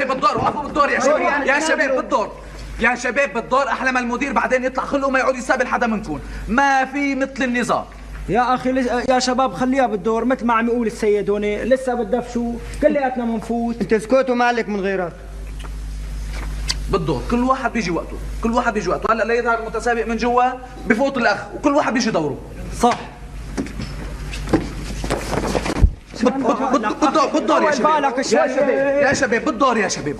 بالدور، وقفوا بالدور يا شباب، يا شباب بالدور، يا شباب بالدور. احلى ما المدير بعدين يطلع خلقه ما يقعد يستقبل حدا منكم. ما في مثل النظام. يا اخي يا شباب خليها بالدور مثل ما عم يقول السيد هوني، لسه بدفشوا كلياتنا منفوت. انت اسكت وما عليك من غيرك. بالدور كل واحد بيجي وقته، كل واحد بيجي وقته. هلا لا يظهر المتسابق من جوا بفوت الاخ وكل واحد بيجي دوره. صح. بالدور يا شباب، يا شباب شباب بالدور يا شباب.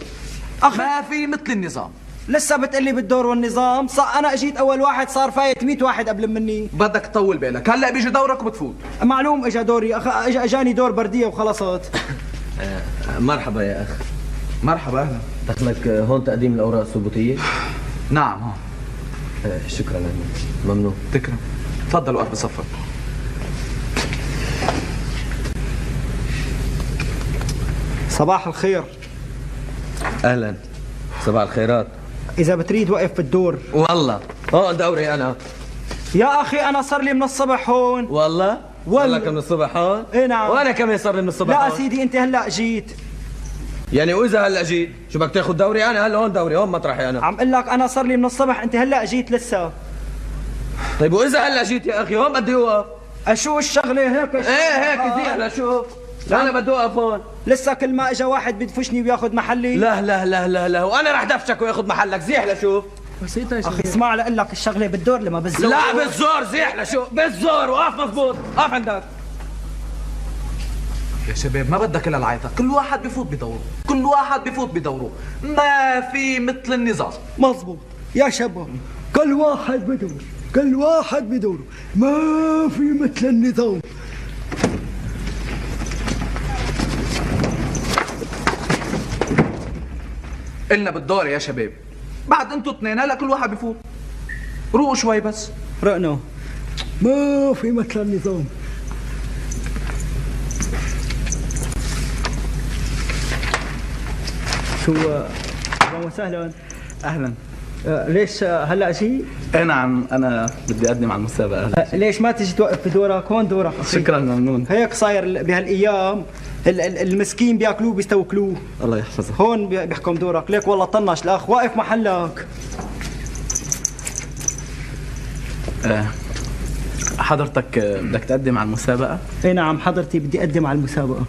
ما في مثل النظام. لسه بتقلي بالدور والنظام؟ صح، انا اجيت اول واحد صار فايت 100 واحد قبل مني. بدك تطول بالك، هلا بيجي دورك وبتفوت. معلوم اجا دوري، اجاني دور برديه وخلصت. مرحبا يا اخ. مرحبا اهلا. دخلك هون تقديم الاوراق الثبوتيه؟ نعم ها. شكرا لك. ممنون. تكرم. تفضل وقف بصفك. صباح الخير. اهلا. صباح الخيرات. اذا بتريد وقف بالدور. والله هون دوري انا. يا اخي انا صار لي من الصبح هون. والله صار من الصبح هون؟ ايه نعم. وانا كمان صار لي من الصبح لا هون. سيدي انت هلا جيت. يعني واذا هلا جيت شو بدك تاخذ دوري؟ انا هلا هون دوري، هون مطرحي انا. عم اقول لك انا صار لي من الصبح، انت هلا جيت لسه. طيب واذا هلا جيت يا اخي هون بدي اوقف. اشو الشغله هيك؟ ايه هيك زي هلا شوف. لا انا بدي اوقف هون. لسه كل ما اجى واحد بدفشني وياخذ محلي. لا لا لا لا لا، وانا رح دفشك وياخذ محلك. زيح لشوف. اخي اسمع لقول لك الشغله بالدور لما بالزور. لا بالزور. زيح لشوف بالزور. وقف مضبوط. قف عندك. يا شباب ما بدك الا العيطه، كل واحد بفوت بدوره، كل واحد بفوت بدوره. ما في مثل النظام. مظبوط يا شباب، كل واحد بدور، كل واحد بدوره، ما في مثل النظام. قلنا بالدور يا شباب. بعد انتوا اثنين هلا كل واحد بفوت. روقوا شوي بس. رقنا. ما في مثل النظام. شو اهلا وسهلا. اهلا. ليش هلا جي؟ اي نعم انا بدي اقدم على المسابقه. ليش ما تجي توقف بدورك؟ هون دورك. شكرا ممنون. هيك صاير بهالايام، المسكين بياكلوه بيستوكلوه. الله يحفظك. هون بيحكم دورك. ليك والله طنش الاخ، واقف محلك. حضرتك بدك تقدم على المسابقه؟ اي نعم حضرتي بدي اقدم على المسابقه.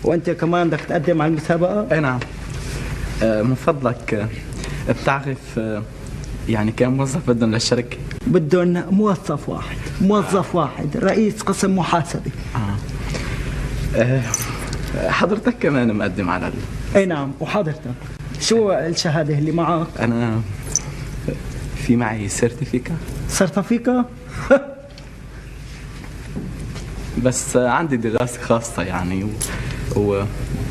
وانت كمان بدك تقدم على المسابقه؟ اي نعم. من فضلك بتعرف يعني كم موظف بدهم للشركه؟ بدهم موظف واحد، موظف واحد، رئيس قسم محاسبه. حضرتك كمان مقدم على اي نعم. وحضرتك شو الشهاده اللي معك؟ انا في معي سيرتيفيكا. سيرتيفيكا؟ بس عندي دراسه خاصه يعني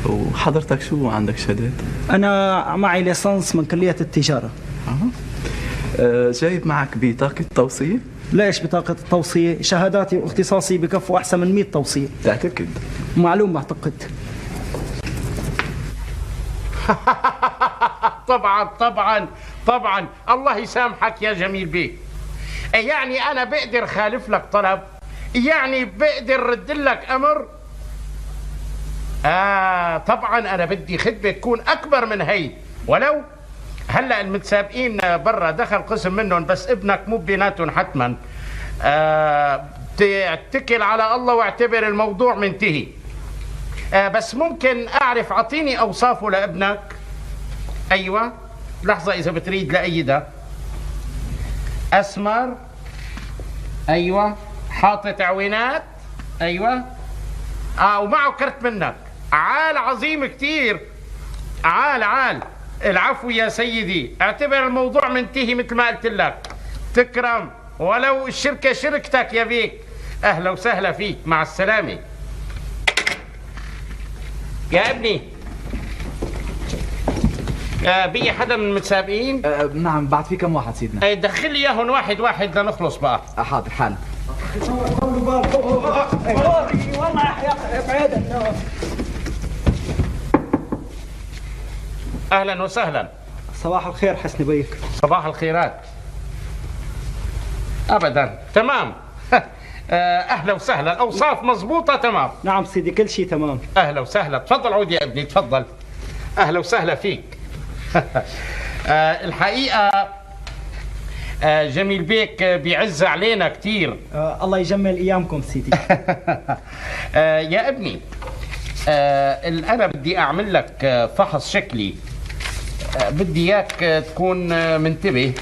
وحضرتك شو عندك شهادات؟ انا معي ليسانس من كليه التجاره. جايب معك بطاقه توصيه؟ ليش بطاقه التوصيه؟ شهاداتي واختصاصي بكفوا احسن من 100 توصيه. تعتقد؟ معلوم بعتقد. طبعا طبعا طبعا. الله يسامحك يا جميل بيه. يعني انا بقدر خالف لك طلب؟ يعني بقدر رد لك امر؟ طبعا انا بدي خدمه تكون اكبر من هي. ولو هلا المتسابقين برا دخل قسم منهم، بس ابنك مو بيناتهم حتما. اتكل على الله واعتبر الموضوع منتهي. بس ممكن اعرف، اعطيني اوصافه لابنك. ايوه لحظه اذا بتريد لايدها. اسمر. ايوه حاطط عوينات. ايوه ومعه كرت منك. عال عظيم كتير. عال. العفو يا سيدي، اعتبر الموضوع منتهي مثل ما قلت لك. تكرم، ولو الشركة شركتك يا بيك. اهلا وسهلا فيك، مع السلامة يا ابني. بي حدا من المتسابقين؟ نعم بعد في كم واحد سيدنا؟ دخل لي اياهم واحد واحد لنخلص بقى. حاضر حالا. اهلا وسهلا. صباح الخير حسني بيك. صباح الخيرات. ابدا تمام. اهلا وسهلا، الاوصاف مضبوطه تمام. نعم سيدي كل شيء تمام. اهلا وسهلا، تفضل عود يا ابني تفضل. اهلا وسهلا فيك. الحقيقه جميل بيك بيعز علينا كثير. الله يجمل ايامكم سيدي. يا ابني انا بدي اعمل لك فحص شكلي. بدي اياك تكون منتبه.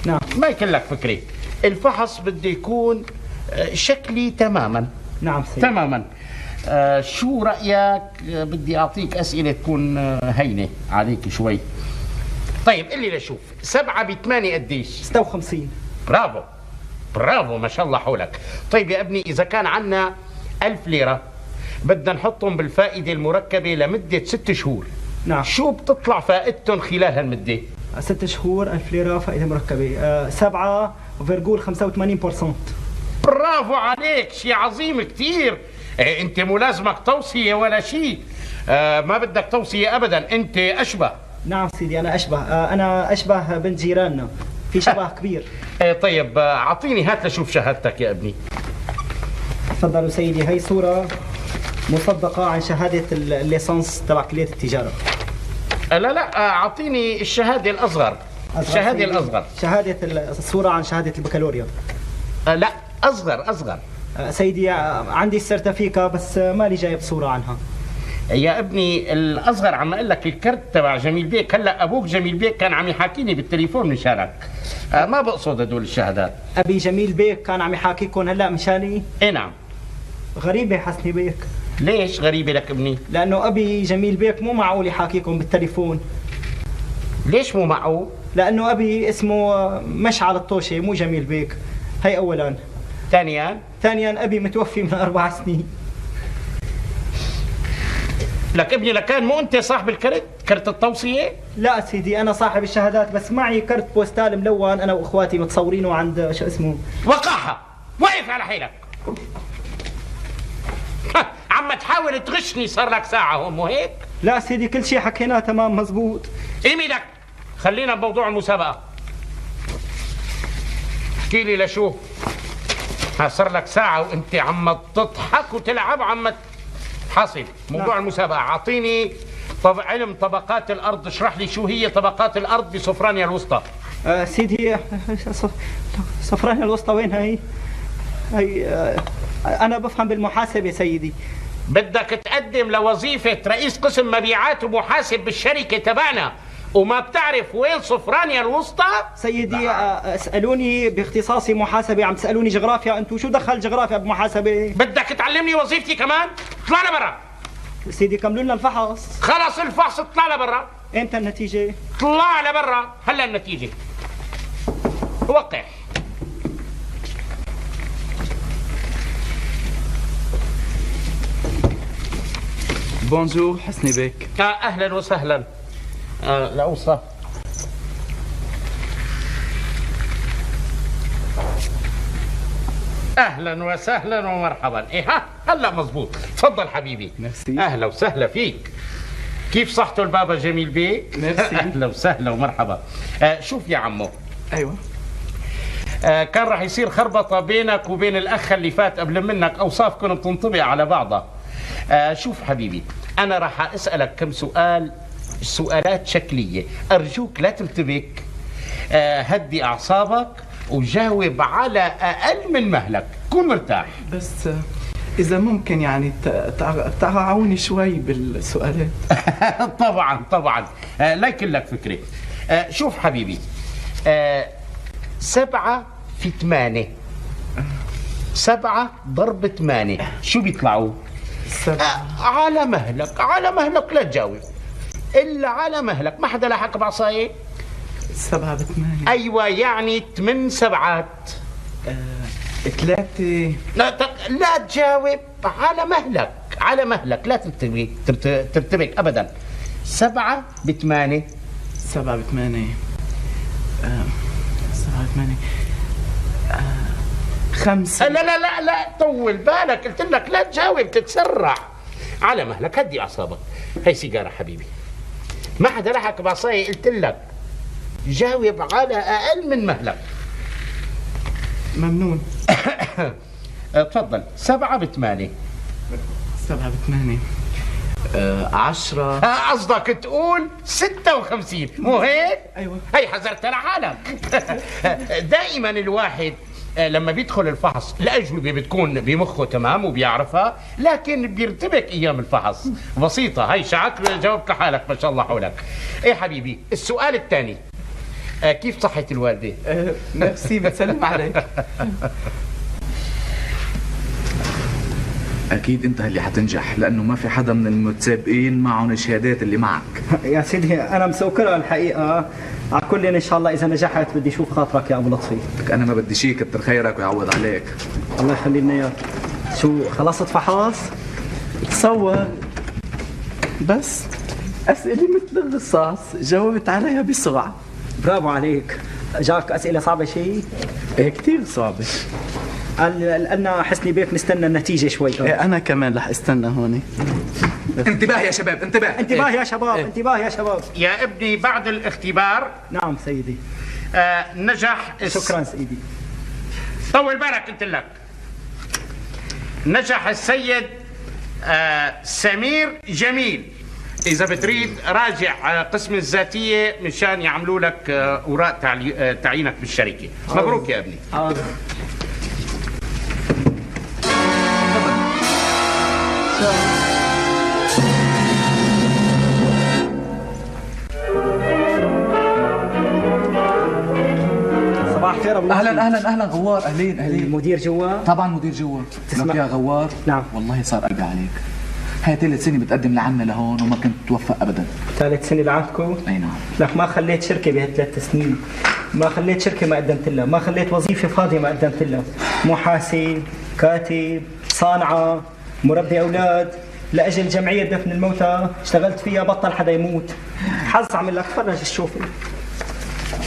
نعم. ما يكون لك فكره، الفحص بده يكون شكلي تماما. نعم سيدي. تماما. شو رايك؟ بدي اعطيك اسئله تكون هينه عليك شوي. طيب قل لي لشوف، 7 ب8 قديش؟ 56. برافو برافو ما شاء الله حولك. طيب يا ابني إذا كان عنا 1000 ليرة بدنا نحطهم بالفائدة المركبة لمدة 6 شهور. نعم. شو بتطلع فائدتهم خلال هالمدة؟ 6 شهور 1000 ليرة فائدة مركبة 7.85%. برافو عليك، شيء عظيم كتير. انت ملازمك توصية ولا شيء. ما بدك توصية أبدا، انت أشبه. نعم سيدي أنا أشبه بنت جيراننا، في شبه كبير. طيب أعطيني هات لشوف شهادتك يا ابني. تفضلوا سيدي، هي صورة مصدقة عن شهادة الليسانس تبع كلية التجارة. لا أعطيني الشهادة الأصغر. الشهادة الأصغر. شهادة الصورة عن شهادة البكالوريا. لا أصغر. سيدي عندي السيرتيفيكا بس مالي جايب صورة عنها. يا ابني الأصغر عم أقول لك الكرت تبع جميل بيك. هلا أبوك جميل بيك كان عم يحاكيني بالتليفون مشانك. ما بقصد هدول الشهادات. أبي جميل بيك كان عم يحاكيكم هلا مشاني؟ إيه نعم. غريبة حسني بيك. ليش غريبة لك ابني؟ لأنه أبي جميل بيك مو معقول يحاكيكم بالتليفون. ليش مو معقول؟ لأنه أبي اسمه مشعل الطوشي مو جميل بيك. هي أولا. ثانيا أبي متوفي من 4 سنين. لك ابني لكان مو أنت صاحب الكرت؟ كرت التوصية؟ لا سيدي أنا صاحب الشهادات بس معي كرت بوستال ملون أنا وإخواتي متصورينه عند شو اسمه. وقعها، وقف على حيلك. عم تحاول تغشني صار لك ساعة هون مو هيك؟ لا سيدي كل شيء حكيناه تمام مزبوط. ايميلك خلينا بموضوع المسابقة. احكي لي لشو صار لك ساعة وانت عم تضحك وتلعب عم حاصل موضوع المسابقة. اعطيني علم طبقات الارض، اشرح لي شو هي طبقات الارض بسفرانيا الوسطى. سيدي سفرانيا الوسطى وين هي؟ انا بفهم بالمحاسبة سيدي. بدك تقدم لوظيفة رئيس قسم مبيعات ومحاسب بالشركة تبعنا وما بتعرف وين سفرانيا الوسطى؟ سيدي اسألوني باختصاصي محاسبة، عم تسألوني جغرافيا، انتو شو دخل جغرافيا بمحاسبة؟ بدك تعلمني وظيفتي كمان؟ اطلع لبرا. سيدي كملوا لنا الفحص. خلص الفحص اطلع لبرا. امتى النتيجة؟ اطلع لبرا هلا النتيجة. وقع. بونجور حسني بيك. اهلا وسهلا. الأوصى. اهلا وسهلا ومرحبا. ايه هلا مزبوط. تفضل حبيبي. ميرسي. اهلا وسهلا فيك. كيف صحته البابا جميل بيك؟ ميرسي. اهلا وسهلا ومرحبا. شوف يا عمو، ايوه كان راح يصير خربطه بينك وبين الاخ اللي فات قبل منك، اوصافكم بتنطبق على بعضها. شوف حبيبي، انا راح اسالك كم سؤال، سؤالات شكليه، ارجوك لا ترتبك. هدي اعصابك وجاوب على اقل من مهلك، كون مرتاح. بس اذا ممكن يعني تعاوني شوي بالسؤالات. طبعا لا يكون لك فكره. شوف حبيبي، 7 في 8، 7 ضرب 8 شو بيطلعوا؟ 7 على مهلك لا تجاوب الا على مهلك. ما حدا لاحق بعصايه. 7 ب8. ايوه يعني 8 سبعات. 3. لا تجاوب، على مهلك لا ترتبك ابدا. 7 ب8. 7 ب8. 7 ب8. 5. لا طول بالك، قلت لك لا تجاوب تتسرع. على مهلك، هدي اعصابك. هي سيجاره حبيبي، ما حدا لحق بعصاي، قلت لك جاوب على اقل من مهلك. ممنون. تفضل. 7 ب8. 7 ب8 10. قصدك تقول 56 مو هيك؟ أيوة. هي حذرت لحالك. دائما الواحد لما بيدخل الفحص الأجوبة بتكون بمخه تمام وبيعرفها، لكن بيرتبك أيام الفحص. بسيطة هي شعك جاوبت لحالك ما شاء الله حولك. إيه حبيبي السؤال الثاني، كيف صحة الوالدة؟ ميرسي، بتسلم عليك. اكيد انت اللي حتنجح، لانه ما في حدا من المتسابقين معهم الشهادات اللي معك. يا سيدي انا مسوكرها الحقيقه. على كل ان شاء الله اذا نجحت بدي اشوف خاطرك يا ابو لطفي. لك انا ما بدي شيء، كتر خيرك ويعوض عليك. الله يخلي لنا اياك. شو خلصت فحص؟ تصور بس أسئلة مثل الرصاص جاوبت عليها بسرعة. برافو عليك. جاك اسئله صعبه شيء؟ إيه كتير صعبة. لأن حسني بيك نستنى النتيجه شوي. إيه أنا كمان رح استنى هون. انتباه يا شباب، انتباه. انتباه يا شباب، انتباه يا شباب. يا ابني بعد الاختبار نعم سيدي. نجح شكرا سيدي. طول بالك قلت لك. نجح السيد سمير جميل. إذا بتريد راجع قسم الذاتية مشان يعملوا لك أوراق تعيينك بالشركة. مبروك يا ابني. صباح الخير ابو لطفي. اهلا غوار، اهلين. المدير جوا؟ طبعا مدير جوا. لك يا غوار، نعم. والله صار قلبي عليك. هاي ثالث سنة بتقدم لعنا لهون وما كنت توفق ابدا. ثالث سنه لعندكم؟ اي نعم. لك ما خليت شركه بهالثلاث سنين، ما خليت شركه ما قدمت لها، ما خليت وظيفه فاضيه ما قدمت لها. محاسب، كاتب، صانعه، مربي اولاد، لاجل جمعيه دفن الموتى اشتغلت فيها بطل حدا يموت. حظ عمل لك فرج شوفي.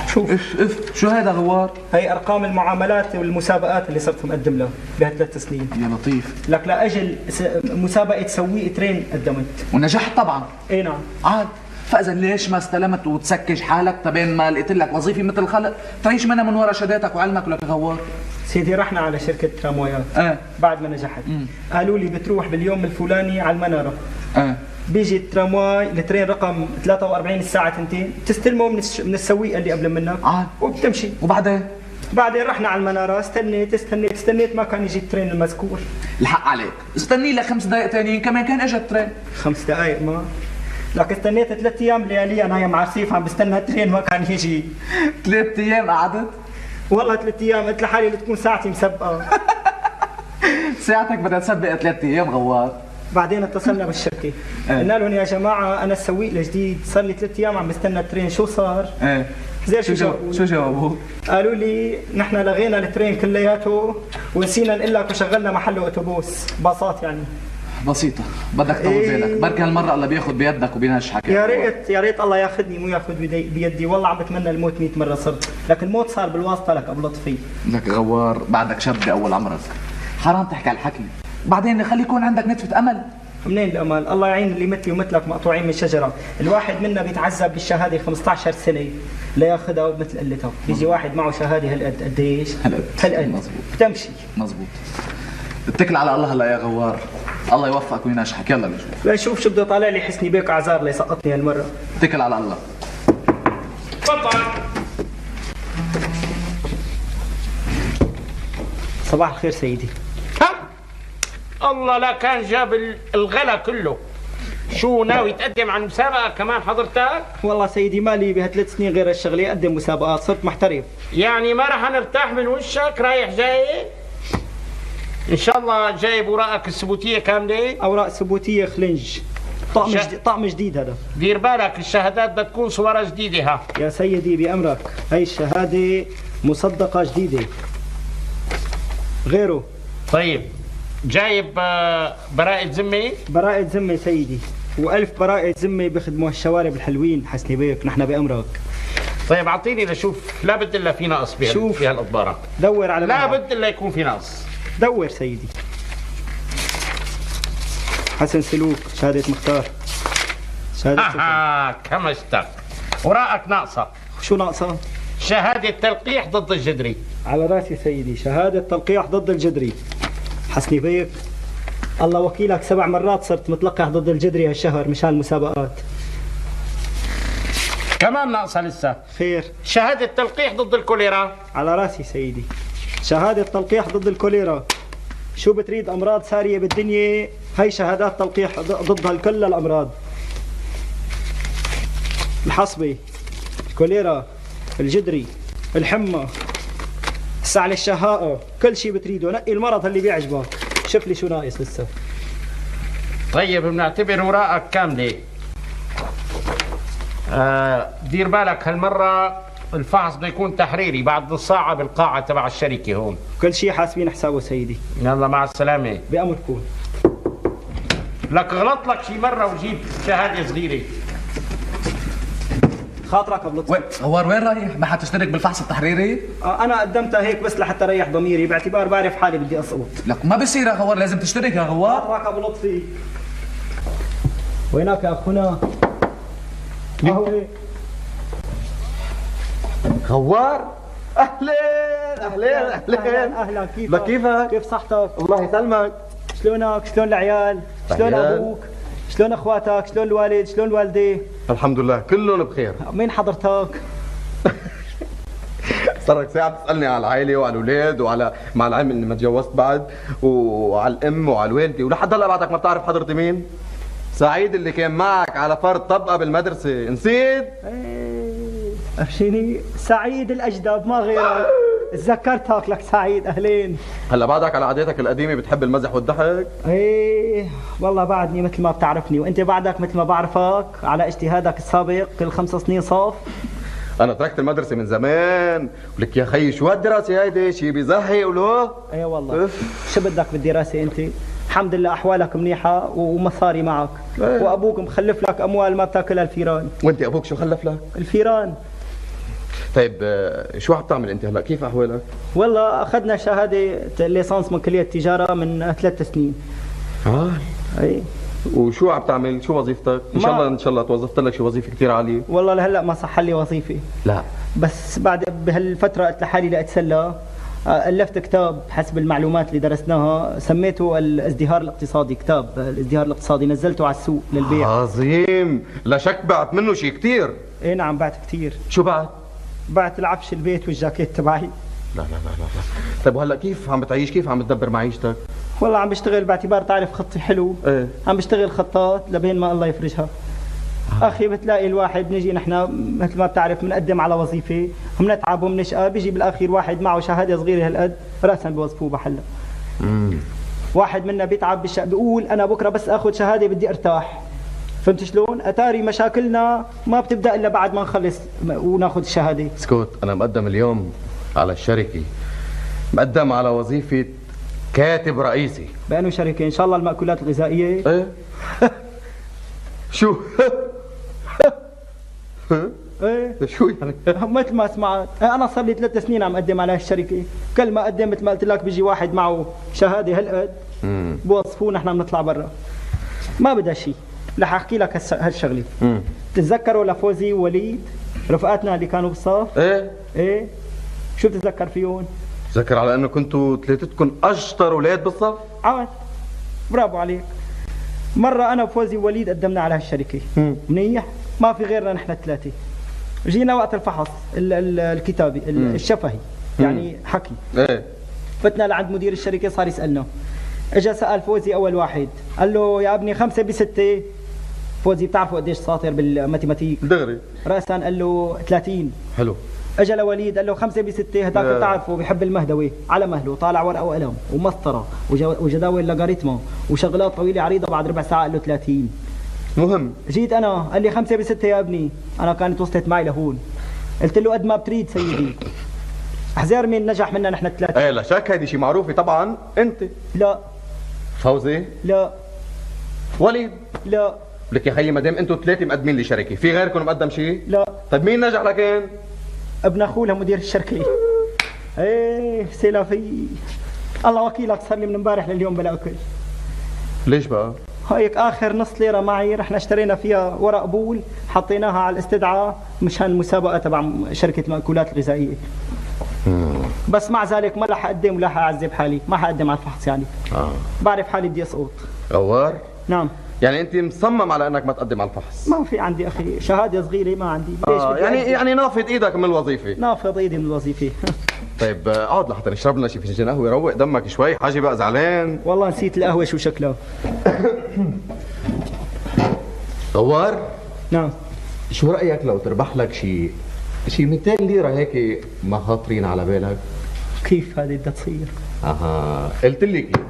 شوف اف شو هذا غوار؟ هي ارقام المعاملات والمسابقات اللي صرت مقدم لها بهالثلاث سنين. يا لطيف. لك لاجل مسابقه سويق ترين قدمت ونجحت طبعا. اي نعم. عاد فاذا ليش ما استلمت وتسكج حالك تبين ما لقيت لك وظيفه مثل الخلق تعيش منها من ورا شهاداتك وعلمك. ولك غوار سيدي رحنا على شركه تراموايات بعد ما نجحت. قالوا لي بتروح باليوم الفلاني على المناره. بيجي الترامواي الترين رقم 43 الساعه 2 تستلمه من السويق اللي قبل منك وبتمشي. وبعدين رحنا على المناره. استنيت ما كان يجي الترين المذكور. الحق عليك، استني لك 5 دقائق ثانيين كمان كان اجى الترين. 5 دقائق ما لك استنيت 3 ايام لياليا نايم على الرصيف عم بستنى الترين ما كان يجي. 3 ايام قعدت؟ والله 3 ايام قلت لحالي لتكون ساعتي مسبقه. ساعتك بدها تسبق 3 ايام غوار. بعدين اتصلنا بالشركه قلنا لهم يا جماعه انا السويق الجديد صار لي 3 ايام عم بستنى الترين. شو صار؟ شو جاوبوا؟ قالوا لي نحن لغينا الترين كلياته ونسينا نقول لك وشغلنا محله اتوبوس باصات. يعني بسيطة، بدك تطول بالك، بركي هالمرة الله بياخذ بيدك وبينجحك. يا ريت الله ياخذني مو ياخذ بيدي. والله عم بتمنى الموت 100 مرة صرت، لكن الموت صار بالواسطة لك ابو لطفي. لك غوار بعدك شاب بأول عمرك، حرام تحكي على الحكي، بعدين خلي يكون عندك نتفة أمل. منين الأمل؟ الله يعين اللي مثلي ومثلك مقطوعين من شجرة. الواحد منا بيتعذب بالشهادة 15 سنة لياخذها مثل قلتها. بيجي واحد معه شهادة هالقد قديش؟ هالقد مزبوط. بتمشي مزبوط. اتكل على الله هلا يا غوار، الله يوفقك وينجحك. يلا نشوف. لنشوف شو بده طالع لي حسني بيك اعذار ليسقطني هالمرة. اتكل على الله. تفضل. صباح الخير سيدي. الله لا كان جاب الغلا كله. شو ناوي تقدم عن مسابقة كمان حضرتك؟ والله سيدي مالي بهالثلاث سنين غير الشغلة أقدم مسابقات، صرت محترف. يعني ما رح نرتاح من وشك رايح جاي؟ إن شاء الله جايب أوراقك الثبوتية كاملة؟ أوراق ثبوتية خلنج. طقم جديد هذا. دير بالك الشهادات بدها تكون صورة جديدة. ها يا سيدي بأمرك، هي الشهادة مصدقة جديدة. غيره. طيب جايب براءة ذمة؟ براءة ذمة سيدي، و1000 براءة ذمة بيخدموها الشوارب الحلوين حسني بيك، نحن بأمرك. طيب أعطيني لشوف، لا بد إلا في نقص في هالإضبارة. دور على لا بد إلا يكون في نقص. دور سيدي. حسن سلوك، شهادة مختار. شهادة كمشتك. وراءك ناقصة. شو ناقصة؟ شهادة تلقيح ضد الجدري. على راسي سيدي، شهادة تلقيح ضد الجدري. حسني بيك، الله وكيلك 7 مرات صرت متلقح ضد الجدري هالشهر مشان المسابقات. كمان ناقصة لسه. خير. شهادة تلقيح ضد الكوليرا. على راسي سيدي. شهادة تلقيح ضد الكوليرا. شو بتريد أمراض سارية بالدنيا، هي شهادات تلقيح ضد هالكل الأمراض. الحصبة، الكوليرا، الجدري، الحمى، السعلة الشهاءة، كل شيء بتريده، نقي المرض اللي بيعجبك. شوف لي شو ناقص لسه. طيب بنعتبر وراءك كاملة. دير بالك هالمرة الفحص بده يكون تحريري بعد نص ساعة بالقاعة تبع الشركة هون. كل شيء حاسبين حسابه سيدي. يلا مع السلامة. بأمركم. لك غلط لك شي مرة وجيب شهادة صغيرة. خاطرك ابو لطفي. غوار وين رايح؟ ما حتشترك بالفحص التحريري؟ انا قدمتها هيك بس لحتى اريح ضميري باعتبار بعرف حالي بدي اسقط. لك ما بصير يا غوار، لازم تشترك يا غوار. خاطرك ابو لطفي. وينك يا اخونا؟ قهوة. غوار اهلين اهلين اهلا كيفك؟ لك كيفك؟ كيف صحتك؟ الله يسلمك. شلونك؟ شلون العيال؟ شلون العيال؟ ابوك؟ شلون اخواتك؟ شلون الوالد؟ شلون الوالده؟ الحمد لله كلهم بخير. مين حضرتك؟ صار لك ساعة تسألني على العائلة وعلى الأولاد وعلى مع العلم إني ما تجوزت بعد وعلى الأم وعلى الوالدة ولحد هلا بعدك ما بتعرف حضرتي مين؟ سعيد اللي كان معك على فرد طبقة بالمدرسة، نسيت؟ أفشيني سعيد الأجدب ما غيرك. تذكرتك لك سعيد. أهلين. هلا بعدك على عاداتك القديمة بتحب المزح والضحك؟ ايه والله بعدني مثل ما بتعرفني، وانت بعدك مثل ما بعرفك على اجتهادك السابق كل 5 سنين صف. أنا تركت المدرسة من زمان، ولك يا خيي شو هالدراسة هيدي؟ شي بيزهق ولو؟ ايه والله. شو بدك بالدراسة انت؟ الحمد لله احوالك منيحة ومصاري معك، وابوك مخلف لك اموال ما بتاكلها الفيران. وانت ابوك شو خلف لك؟ الفيران. طيب شو عم تعمل انت هلا؟ كيف احوالك؟ والله اخذنا شهادة ليسانس من كلية التجارة من 3 سنين. ايه. وشو عم تعمل؟ شو وظيفتك؟ ان شاء الله توظفت لك شي وظيفة كثير عالية. والله لهلا ما صح لي وظيفة. لا. بس بعد بهالفترة قلت لحالي لأتسلى، ألفت كتاب حسب المعلومات اللي درسناها سميته الازدهار الاقتصادي. كتاب الازدهار الاقتصادي نزلته على السوق للبيع. عظيم، لا شك بعت منه شيء كثير. ايه نعم بعت كثير. شو بعت؟ بعت العفش البيت والجاكيت تبعي. لا لا لا لا لا. طيب وهلا كيف عم بتعيش؟ كيف عم بتدبر معيشتك؟ والله عم بشتغل باعتبار تعرف خطي حلو. ايه. عم بشتغل خطاط لبين ما الله يفرجها. اخي بتلاقي الواحد بنجي نحن مثل ما بتعرف بنقدم على وظيفه، بنتعب وبنشقى، بيجي بالاخير واحد معه شهاده صغيره هالقد راسا بيوظفوه بحلها. واحد منا بيتعب بيقول انا بكره بس اخذ شهاده بدي ارتاح. فهمت شلون؟ اتاري مشاكلنا ما بتبدا الا بعد ما نخلص وناخذ الشهاده. اسكت، انا مقدم اليوم على الشركه، مقدم على وظيفه كاتب رئيسي. بأنه شركه؟ ان شاء الله المأكولات الغذائيه. ايه. شو؟ ايه شو يعني؟ مثل ما سمعت. انا صار لي 3 سنين عم اقدم على هالشركه، كل ما اقدم مثل ما قلت لك بيجي واحد معه شهاده هالقد بوظفوه، نحن بنطلع برا ما بدها شيء. رح احكي لك هالشغله. بتتذكروا لفوزي ووليد رفقاتنا اللي كانوا بالصف؟ ايه شو بتتذكر فيهم؟ تذكر على انه كنتوا ثلاثتكم اشطر اولاد بالصف؟ عاد برافو عليك. مره انا وفوزي ووليد قدمنا على هالشركه منيح، ما في غيرنا نحن الثلاثه. جينا وقت الفحص الكتابي الشفهي يعني حكي. ايه. فتنا لعند مدير الشركه صار يسالنا. اجى سال فوزي اول واحد، قال له يا ابني 5 ب6. فوزي بتعرفوا قديش شاطر بالماتيماتيك دغري راسا، قال له 30. حلو. اجى لوليد قال له 5 ب6. هداك بتعرفوا بحب المهدوي على مهله، طالع ورقه وقلم ومسطره وجداول لوغاريتما وشغلات طويله عريضه. بعد ربع ساعه قال له 30. مهم. جيت انا قال لي 5 ب6 يا ابني. انا كانت وصلت معي لهون، قلت له قد ما بتريد سيدي. احذر مين نجح منا نحن الثلاثه. ايه لا شك هيدي شيء معروفه طبعا. انت. لا. فوزي. لا. وليد. لا. لك يا خيي ما دام انتوا 3 مقدمين لشركه، في غيركم مقدم شيء؟ لا. طيب مين نجح لكن؟ ابن اخوه لمدير الشركه. ايه سلافي. الله وكيلك صار لي من امبارح لليوم بلا اكل. ليش بقى؟ هيك اخر نص ليره معي رحنا اشترينا فيها ورق بول حطيناها على الاستدعاء مشان المسابقه تبع شركه المأكولات الغذائيه. بس مع ذلك ما رح اقدم ولا حاعذب حالي، ما حقدم على الفحص يعني. بعرف حالي بدي اسقط. غوار، نعم. يعني انت مصمم على انك ما تقدم على الفحص؟ ما في عندي اخي شهاده صغيره ما عندي. ليش بدي يعني نافض ايدك من الوظيفه. نافض ايدي من الوظيفه. طيب اقعد لحتى نشرب لنا شي فنجان قهوه يروق دمك شوي. حاجي بقى زعلان. والله نسيت القهوه شو شكلها. غوار، نعم. شو رايك لو تربح لك شي 200 ليره هيك ما خاطرين على بالك؟ كيف هذه بدها تصير؟ قلت لك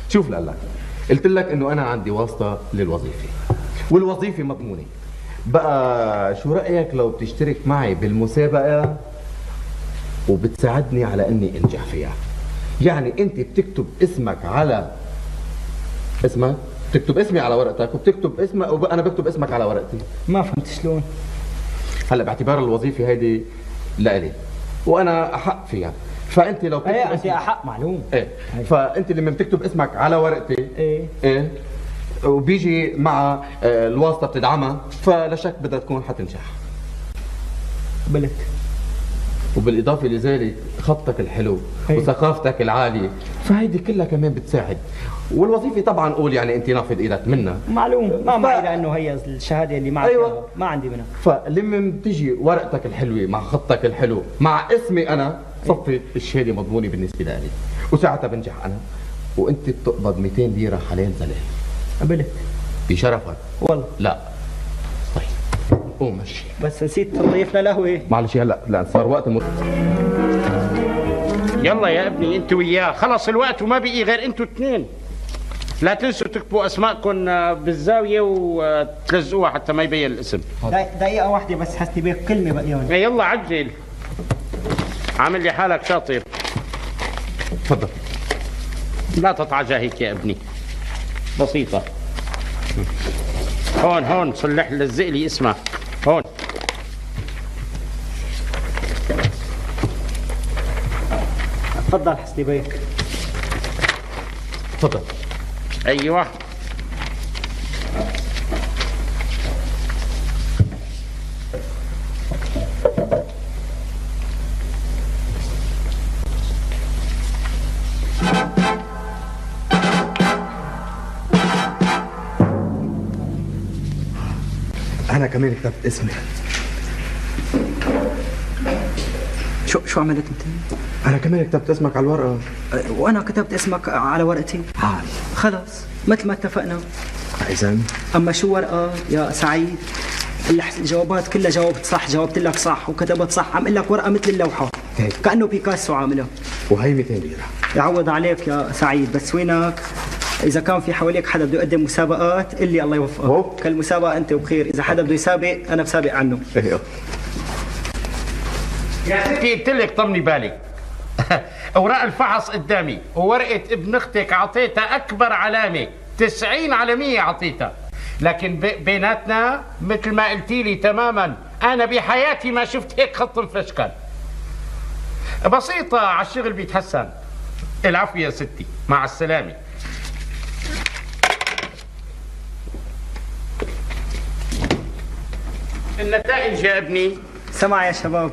شوف لك، قلت لك انه انا عندي واسطه للوظيفه والوظيفه مضمونه. بقى شو رايك لو بتشترك معي بالمسابقه وبتساعدني على اني انجح فيها؟ يعني انت بتكتب اسمك على بتكتب اسمي على ورقتك وبتكتب اسمك وانا بكتب اسمك على ورقتي. ما فهمت شلون. هلا باعتبار الوظيفه هيدي لإلي وانا احق فيها، فانت لو بتكتب ايه انت احق معلوم. ايه فانت لما بتكتب اسمك على ورقتي ايه وبيجي مع الواسطه بتدعمها، فلا شك بدها تكون حتنجح. بلك. وبالاضافه لذلك خطك الحلو وثقافتك العاليه، فهيدي كلها كمان بتساعد. والوظيفه طبعا قول يعني انت نافض ايدك منها معلوم. ما معي لانه هي الشهاده اللي معك. أيوة. ما عندي منها. فلما بتجي ورقتك الحلوه مع خطك الحلو مع اسمي انا، صفي الشهاده مضمونه بالنسبه لي، وساعتها بنجح انا وانت بتقبض 200 ليره حلال زلال. بلك. بشرفك. والله لا. طيب قوم مشي. بس نسيت تضيفنا قهوه. معلش هلا لا صار وقت يلا يا ابني انت وياه، خلص الوقت وما بقي غير انتوا اثنين. لا تنسوا تكتبوا اسماءكم بالزاويه وتلزقوها حتى ما يبين الاسم. دقيقه واحده بس حسني بيك كلمه بقيان. يلا عجل، عامل لي حالك شاطر. تفضل. لا تطعجها هيك يا ابني، بسيطه. هون صلح لزق لي اسمها هون. تفضل حسني بيك. تفضل. ايوه. انا كمان كتبت اسمي. شو عملت انت؟ انا كمان كتبت اسمك على الورقه. وانا كتبت اسمك على ورقتي. خلاص مثل ما اتفقنا. اذا اما شو ورقه يا سعيد، الجوابات كلها جاوبت صح، جاوبت لك صح وكتبت صح. عم اقول لك ورقه مثل اللوحه كانه بيكاسو عاملها. وهي 200 ليره. يعوض عليك يا سعيد. بس وينك اذا كان في حواليك حدا بده يقدم مسابقات اللي الله يوفقك. كالمسابقه انت وبخير. اذا حدا بده يسابق انا بسابق عنه. ايوه يا ستي قلت لك طمني بالك. اوراق الفحص قدامي وورقه ابن اختك اعطيتها اكبر علامه 90 على 100 اعطيتها، لكن بيناتنا مثل ما قلتي لي تماما انا بحياتي ما شفت هيك خط مفشكل. بسيطه، على الشغل بيتحسن. العفو يا ستي، مع السلامه. النتائج يا ابني. سمع يا شباب،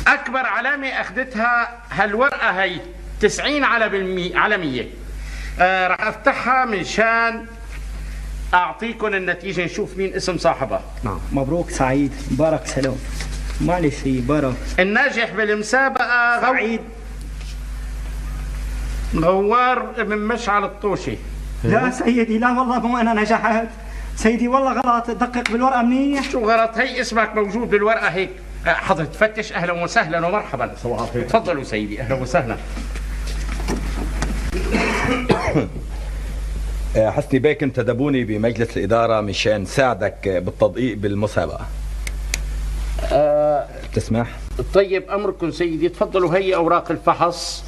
اكبر علامه اخذتها هالورقه هي 90 على 100. راح افتحها منشان اعطيكم النتيجه نشوف مين اسم صاحبها. نعم. مبروك سعيد، مبارك سلام. معلش مبارك. الناجح بالمسابقه سعيد غوار ابن مشعل الطوشي. لا سيدي، لا والله مو انا نجحت سيدي، والله غلط. دقق بالورقه منيح. شو غلط؟ هي اسمك موجود بالورقه هيك. حضرة تفتش. اهلا وسهلا ومرحبا. تفضلوا سيدي، اهلا وسهلا. حسني بيك انتدبوني بمجلس الإدارة مشان ساعدك بالتدقيق بالمسابقة. تسمح؟ طيب أمركم سيدي، تفضلوا. هي أوراق الفحص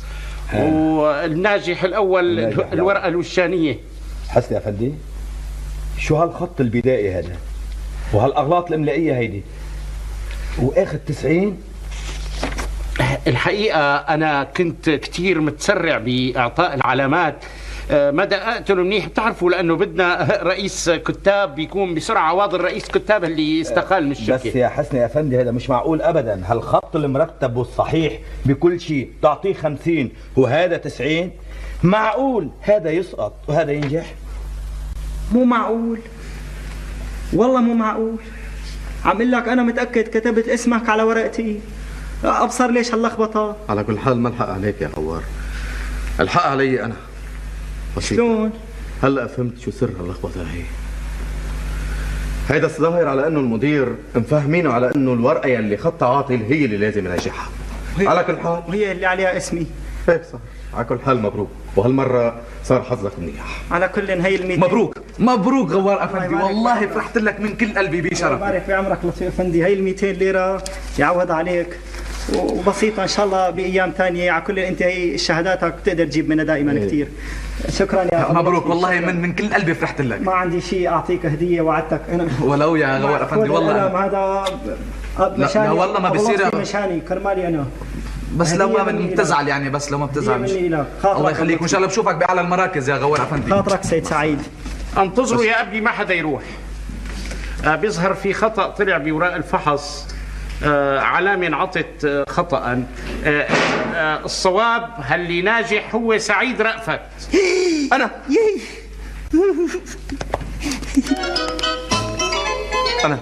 والناجح الأول الورقة الوشانية. حسني يا فندي، شو هالخط البدائي هذا وهالأغلاط الإملائية هيدي وآخذ 90؟ الحقيقة أنا كنت كتير متسرع بإعطاء العلامات، ما دققت له منيح، بتعرفوا لانه بدنا رئيس كتاب بيكون بسرعه عواض الرئيس كتاب اللي استقال من الشركه. بس يا حسني افندي هذا مش معقول ابدا، هالخط المرتب والصحيح بكل شيء تعطيه 50 وهذا 90، معقول هذا يسقط وهذا ينجح؟ مو معقول، والله مو معقول. عم اقول لك انا متاكد كتبت اسمك على ورقتي. ابصر ليش هاللخبطه. على كل حال ما الحق عليك يا غوار، الحق علي انا. بسيطة. شلون؟ هلا فهمت شو سر هاللخبطه هي. هيدا الظاهر على انه المدير مفهمينه على انه الورقه يلي خطها عاطل هي اللي لازم ينجحها. على كل حال وهي اللي عليها اسمي. هيك صار. على كل حال مبروك، وهالمره صار حظك منيح. على كل هي الميتين. مبروك مبروك غوار افندي، والله فرحت لك من كل قلبي بشرف. بارك في عمرك لطيف افندي، هي ال 200 ليره يعوض عليك، وبسيطه ان شاء الله بايام ثانيه. على كل انت هي شهاداتك بتقدر تجيب منها دائما كثير. شكرا يا مبروك والله من كل قلبي فرحت لك. ما عندي شيء اعطيك هديه، وعدتك انا. ولو يا غوار افندي والله هذا مشاني. لا والله ما بصير. مشاني كرمالي انا. بس لو ما بتزعل يعني، بس لو ما بتزعل الله يخليك، وان شاء الله بشوفك باعلى المراكز يا غوار افندي. خاطرك سيد سعيد. انتظروا يا ابني ما حدا يروح. بيظهر في خطأ طلع بوراق الفحص، علامة انعطت خطأ. الصواب اللي ناجح هو سعيد رأفت. انا انا